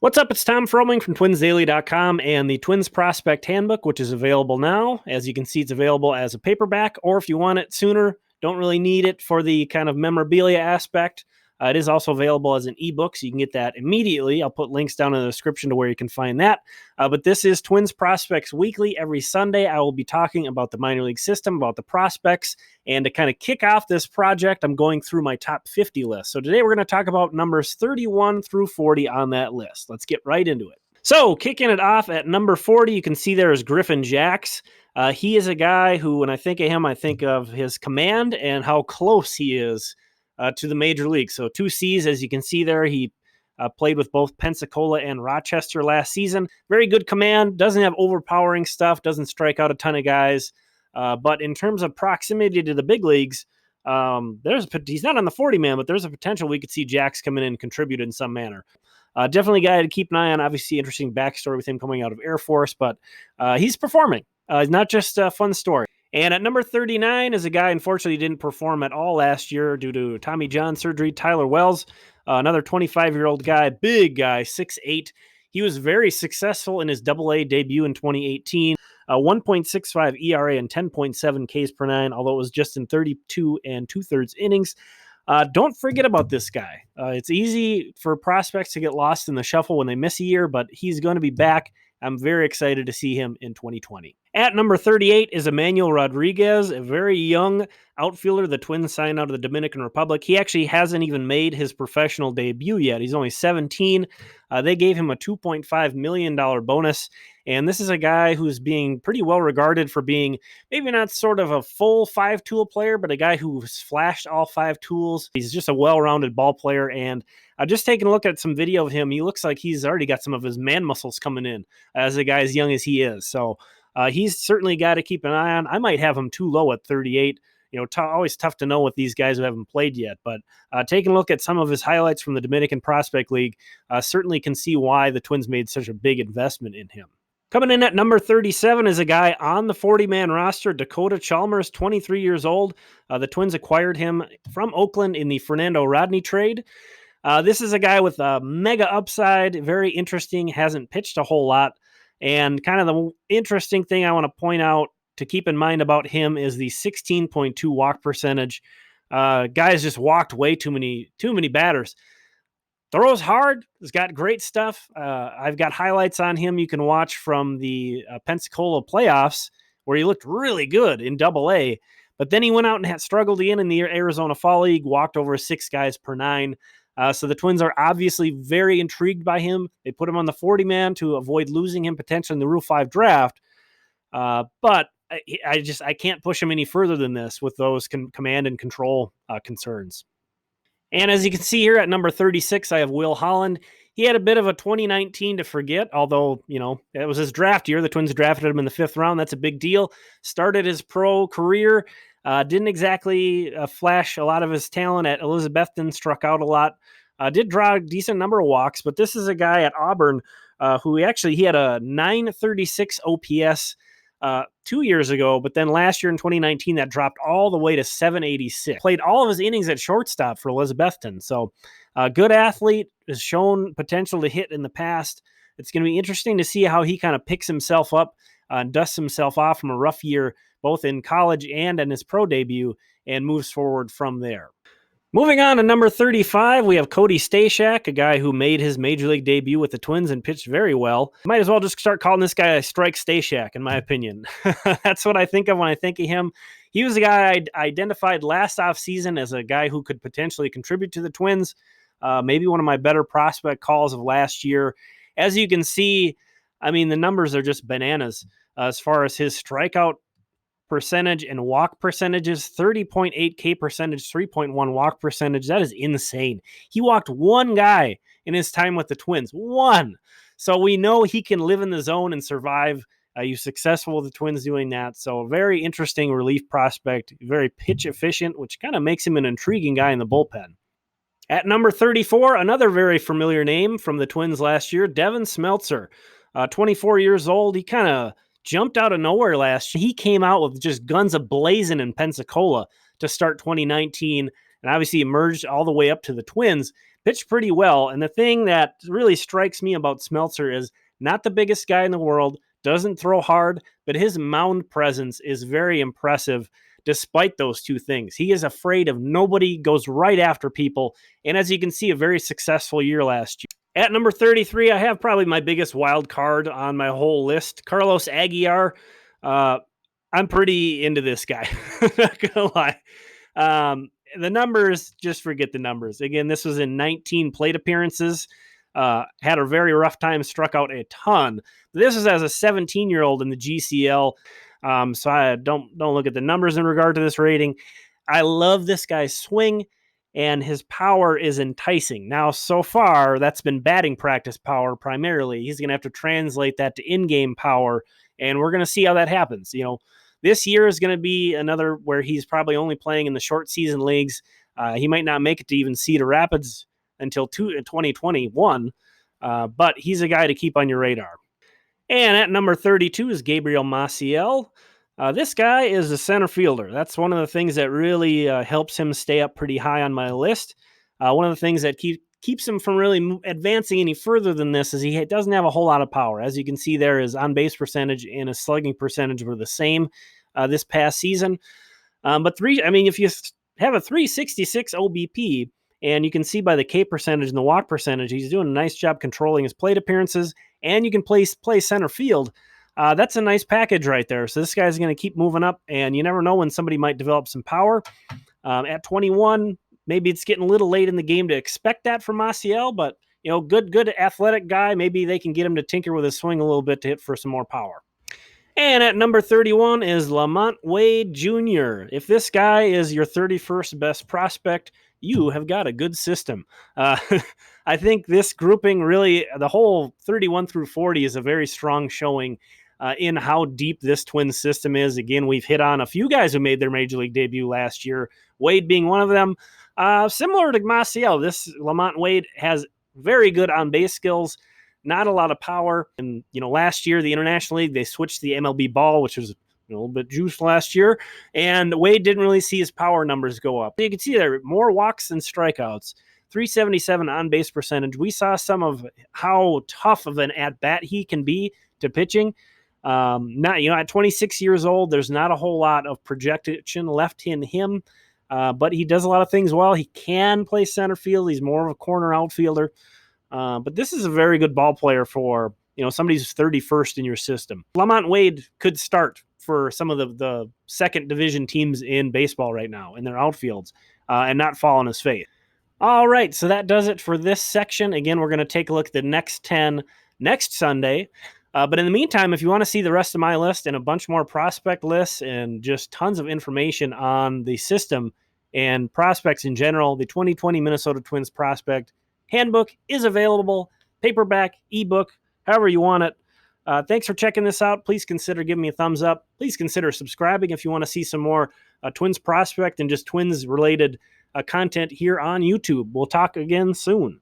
What's up? It's Tom Froming from TwinsDaily.com and the Twins Prospect Handbook, which is available now. As you can see, it's available as a paperback, or if you want it sooner, don't really need it for the kind of memorabilia aspect. It is also available as an ebook, so you can get that immediately. I'll put links down in the description to where you can find that. But this is Twins Prospects Weekly. Every Sunday, I will be talking about the minor league system, about the prospects, and to kind of kick off this project, I'm going through my top 50 list. So today we're going to talk about numbers 31 through 40 on that list. Let's get right into it. So kicking it off at number 40, you can see there is Griffin Jax. He is a guy who, when I think of him, I think of his command and how close he is to the major league. So 2 C's, as you can see there. He played with both Pensacola and Rochester last season. Very good command, doesn't have overpowering stuff, doesn't strike out a ton of guys. But in terms of proximity to the big leagues, he's not on the 40-man, but there's a potential we could see Jax come in and contribute in some manner. Definitely a guy to keep an eye on. Obviously, interesting backstory with him coming out of Air Force, but he's performing. Not just a fun story. And at number 39 is a guy, unfortunately, didn't perform at all last year due to Tommy John surgery, Tyler Wells, another 25-year-old guy, big guy, 6'8". He was very successful in his Double-A debut in 2018, 1.65 ERA and 10.7 Ks per nine, although it was just in 32 and 2/3 innings. Don't forget about this guy. It's easy for prospects to get lost in the shuffle when they miss a year, but he's going to be back. I'm very excited to see him in 2020. At number 38 is Emmanuel Rodriguez, a very young outfielder the Twins signed out of the Dominican Republic. He actually hasn't even made his professional debut yet. He's only 17. They gave him a $2.5 million bonus. And this is a guy who's being pretty well regarded for being maybe not sort of a full 5-tool player, but a guy who's flashed all 5 tools. He's just a well-rounded ball player. And just taking a look at some video of him, he looks like he's already got some of his man muscles coming in as a guy as young as he is. So he's certainly a guy to keep an eye on. I might have him too low at 38. Always tough to know with these guys who haven't played yet. But taking a look at some of his highlights from the Dominican Prospect League, certainly can see why the Twins made such a big investment in him. Coming in at number 37 is a guy on the 40-man roster, Dakota Chalmers, 23 years old. The Twins acquired him from Oakland in the Fernando Rodney trade. This is a guy with a mega upside, very interesting, hasn't pitched a whole lot. And kind of the interesting thing I want to point out to keep in mind about him is the 16.2 walk percentage. Guys just walked way too many batters. Throws hard. He's got great stuff. I've got highlights on him you can watch from the Pensacola playoffs where he looked really good in Double-A. But then he went out and had struggled again in the Arizona Fall League, walked over 6 guys per 9. So the Twins are obviously very intrigued by him. They put him on the 40-man to avoid losing him potentially in the Rule 5 draft. But I can't push him any further than this with those command and control concerns. And as you can see here at number 36, I have Will Holland. He had a bit of a 2019 to forget, although, it was his draft year. The Twins drafted him in the 5th round. That's a big deal. Started his pro career. Didn't exactly flash a lot of his talent at Elizabethton, struck out a lot. Did draw a decent number of walks, but this is a guy at Auburn who he had a 936 OPS 2 years ago, but then last year in 2019, that dropped all the way to 786. Played all of his innings at shortstop for Elizabethton. So good athlete, has shown potential to hit in the past. It's going to be interesting to see how he kind of picks himself up and dusts himself off from a rough year, both in college and in his pro debut, and moves forward from there. Moving on to number 35, we have Cody Stashak, a guy who made his major league debut with the Twins and pitched very well. Might as well just start calling this guy a strike Stashak, in my opinion. That's what I think of when I think of him. He was a guy I identified last offseason as a guy who could potentially contribute to the Twins. Maybe one of my better prospect calls of last year. As you can see, the numbers are just bananas as far as his strikeout percentage and walk percentages. 30.8 K percentage, 3.1 walk percentage. That is insane. He walked 1 guy in his time with the Twins. 1. So we know he can live in the zone and survive. He's successful with the Twins doing that. So a very interesting relief prospect, very pitch efficient, which kind of makes him an intriguing guy in the bullpen. At number 34, another very familiar name from the Twins last year, Devin Smeltzer. 24 years old. He kind of jumped out of nowhere last year. He came out with just guns a-blazing in Pensacola to start 2019. and obviously emerged all the way up to the Twins. Pitched pretty well. And the thing that really strikes me about Smeltzer is not the biggest guy in the world, doesn't throw hard, but his mound presence is very impressive despite those two things. He is afraid of nobody, goes right after people, and as you can see, a very successful year last year. At number 33, I have probably my biggest wild card on my whole list, Carlos Aguiar. I'm pretty into this guy, not gonna lie. The numbers, just forget the numbers. Again, this was in 19 plate appearances. Had a very rough time, struck out a ton. This is as a 17-year-old in the GCL. So I don't look at the numbers in regard to this rating. I love this guy's swing, and his power is enticing. Now, so far, that's been batting practice power primarily. He's going to have to translate that to in-game power, and we're going to see how that happens. This year is going to be another where he's probably only playing in the short season leagues. He might not make it to even Cedar Rapids until 2021, but he's a guy to keep on your radar. And at number 32 is Gabriel Maciel. This guy is a center fielder. That's one of the things that really helps him stay up pretty high on my list. One of the things that keeps him from really advancing any further than this is he doesn't have a whole lot of power. As you can see there, his on-base percentage and his slugging percentage were the same this past season. But if you have a 366 OBP, and you can see by the K percentage and the walk percentage, he's doing a nice job controlling his plate appearances, and you can play center field. That's a nice package right there. So this guy's going to keep moving up, and you never know when somebody might develop some power. At 21, maybe it's getting a little late in the game to expect that from Maciel, but good athletic guy. Maybe they can get him to tinker with his swing a little bit to hit for some more power. And at number 31 is LaMonte Wade Jr. If this guy is your 31st best prospect, you have got a good system. I think this grouping really, the whole 31 through 40 is a very strong showing in how deep this Twins system is. Again, we've hit on a few guys who made their major league debut last year, Wade being one of them. Similar to Maciel, this LaMonte Wade has very good on-base skills, not a lot of power. And, last year, the International League, they switched the MLB ball, which was a little bit juiced last year, and Wade didn't really see his power numbers go up. You can see there, more walks than strikeouts, 377 on-base percentage. We saw some of how tough of an at-bat he can be to pitching. At 26 years old, there's not a whole lot of projection left in him, but he does a lot of things well. He can play center field. He's more of a corner outfielder. But this is a very good ball player for, somebody who's 31st in your system. LaMonte Wade could start for some of the second division teams in baseball right now in their outfields and not fall on his face. All right, so that does it for this section. Again, we're going to take a look at the next 10 next Sunday. But in the meantime, if you want to see the rest of my list and a bunch more prospect lists and just tons of information on the system and prospects in general, the 2020 Minnesota Twins Prospect Handbook is available, paperback, ebook, however you want it. Thanks for checking this out. Please consider giving me a thumbs up. Please consider subscribing if you want to see some more Twins Prospect and just Twins-related content here on YouTube. We'll talk again soon.